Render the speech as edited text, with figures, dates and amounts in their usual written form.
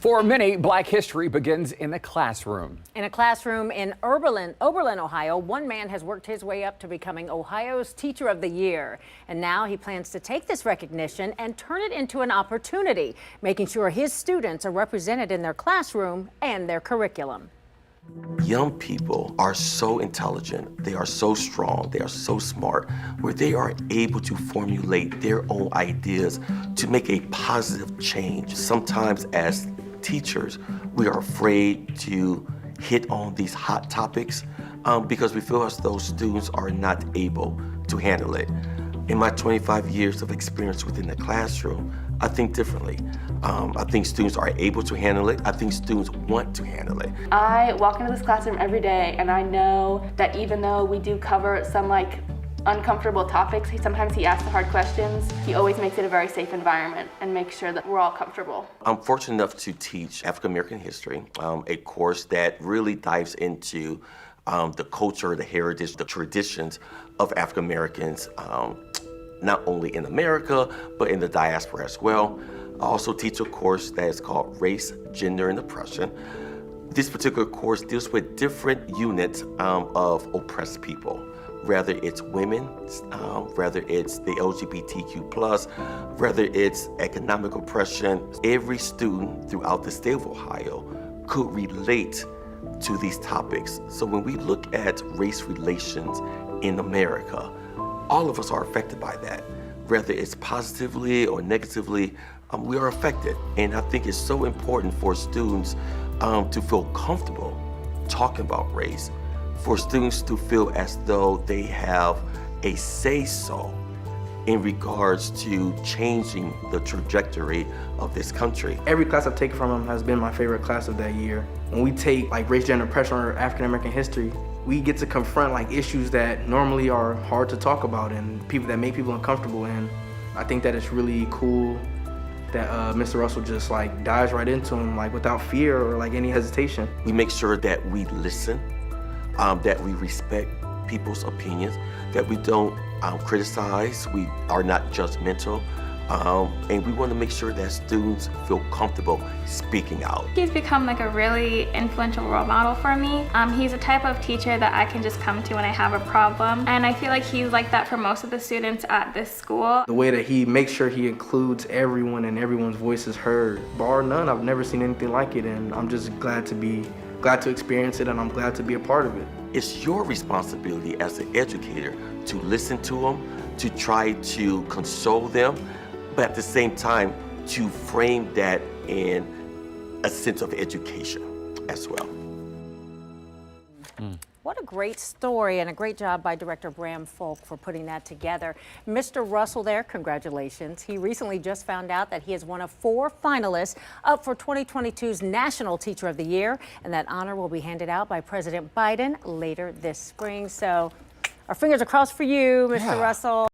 For many, Black history begins in the classroom. In a classroom in Oberlin, Ohio, one man has worked his way up to becoming Ohio's Teacher of the Year. And now he plans to take this recognition and turn it into an opportunity, making sure his students are represented in their classroom and their curriculum. Young people are so intelligent, they are so strong, they are so smart, where they are able to formulate their own ideas to make a positive change. Sometimes as teachers, we are afraid to hit on these hot topics because we feel as though students are not able to handle it. In my 25 years of experience within the classroom, I think differently. I think students are able to handle it. I think students want to handle it. I walk into this classroom every day and I know that even though we do cover some uncomfortable topics, sometimes he asks the hard questions, he always makes it a very safe environment and makes sure that we're all comfortable. I'm fortunate enough to teach African American history, a course that really dives into the culture, the heritage, the traditions of African Americans, not only in America, but in the diaspora as well. I also teach a course that is called Race, Gender, and Oppression. This particular course deals with different units of oppressed people, whether it's women, whether it's the LGBTQ+, whether it's economic oppression. Every student throughout the state of Ohio could relate to these topics. So when we look at race relations in America, all of us are affected by that. Whether it's positively or negatively, we are affected. And I think it's so important for students to feel comfortable talking about race, for students to feel as though they have a say-so in regards to changing the trajectory of this country. Every class I've taken from him has been my favorite class of that year. When we take race, gender, oppression, or African American history, we get to confront issues that normally are hard to talk about and people that make people uncomfortable. And I think that it's really cool that Mr. Russell just dives right into them without fear or any hesitation. We make sure that we listen, that we respect people's opinions, that we don't criticize, we are not judgmental, and we want to make sure that students feel comfortable speaking out. He's become a really influential role model for me. He's a type of teacher that I can just come to when I have a problem, and I feel like he's like that for most of the students at this school. The way that he makes sure he includes everyone and everyone's voice is heard, bar none. I've never seen anything like it, and I'm just glad to experience it, and I'm glad to be a part of it. It's your responsibility as an educator to listen to them, to try to console them, but at the same time, to frame that in a sense of education as well. What a great story, and a great job by Director Bram Folk for putting that together. Mr. Russell there, congratulations. He recently just found out that he is one of 4 finalists up for 2022's National Teacher of the Year, and that honor will be handed out by President Biden later this spring. So our fingers are crossed for you, Mr. Russell.